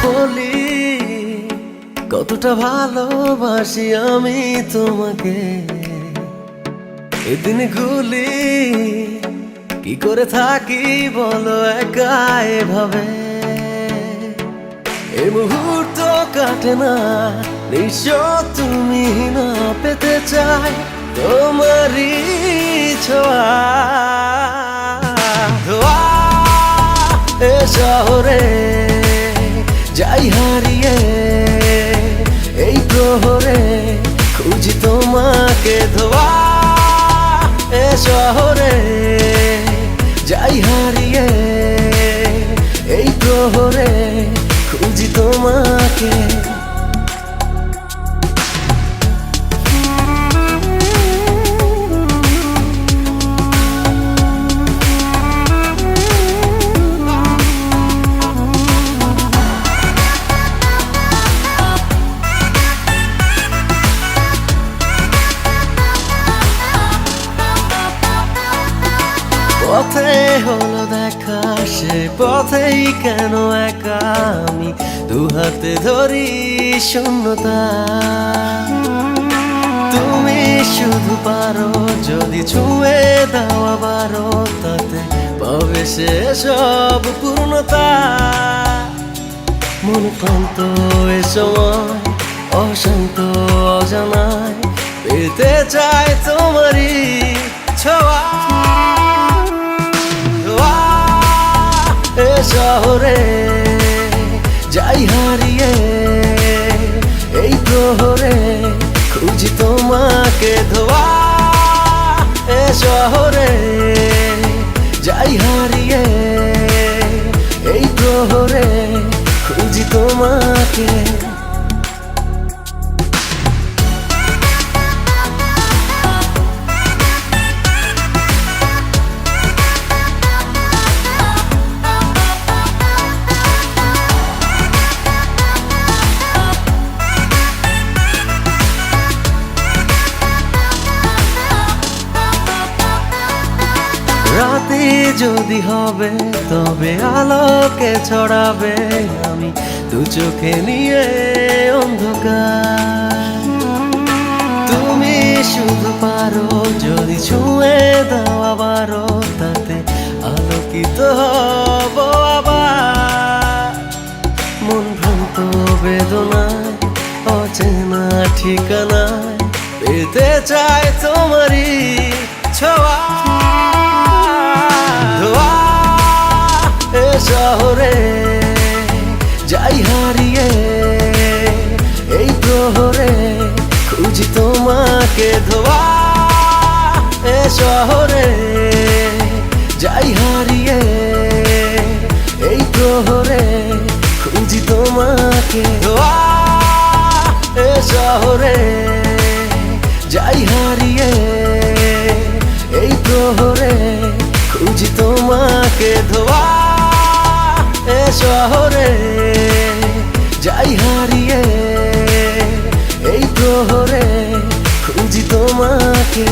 বলি কতটা ভালোবাসি আমি তোমাকে, এদিন গুলি কি করে থাকি বলো একা এভাবে। এই মুহূর্ত কাটে না নিশ্চয় তুমি না পেতে চাই তোমারই ছোঁয়া। এ শহরে যাই হারিয়ে এই প্রহরে খুঁজি তোমাকে ধোয়া। এ শহরে যাই হারিয়ে এই প্রহরে খুঁজি তোমাকে। পথে হলো দেখা, সে পথেই কেন একা আমি দু হাতে ধরি শূন্যতা। তুমি শুধু পারো যদি ছুঁয়ে দাও আবারও, তাতে পাবে সে সব পূর্ণতা। মন ক্লান্ত এ সময় অশান্ত অজানায় পেতে চায় তোমারই ছোঁয়া। এ শহরে যাই হারিয়ে এই প্রহরে খুঁজি তোমাকে ধোয়া। এ শহরে যাই হারিয়ে এই প্রহরে খুঁজি তোমাকে। রাতে যদি হবে তবে আলোকে ছড়াবে, আমি দু চোখে নিয়ে অন্ধকার। তুমি শুধু পারো যদি ছুঁয়ে দাও আবারও, তাতে আলোকিত হব আবার। মন ভ্রান্ত বেদনায় অচেনা ঠিকানায় পেতে চায় তোমারই ছোঁয়া। এ শহরে যাই হারিয়ে এই প্রহরে খুঁজি তোমাকে ধোয়া। এ শহরে যাই হারিয়ে এই প্রহরে খুঁজি তোমাকে ধোয়া। এ শহরে যাই হারিয়ে এই প্রহরে খুঁজি তোমাকে ধোয়া। এ শহরে যাই হারিয়ে এই প্রহরে খুঁজি তোমাকে।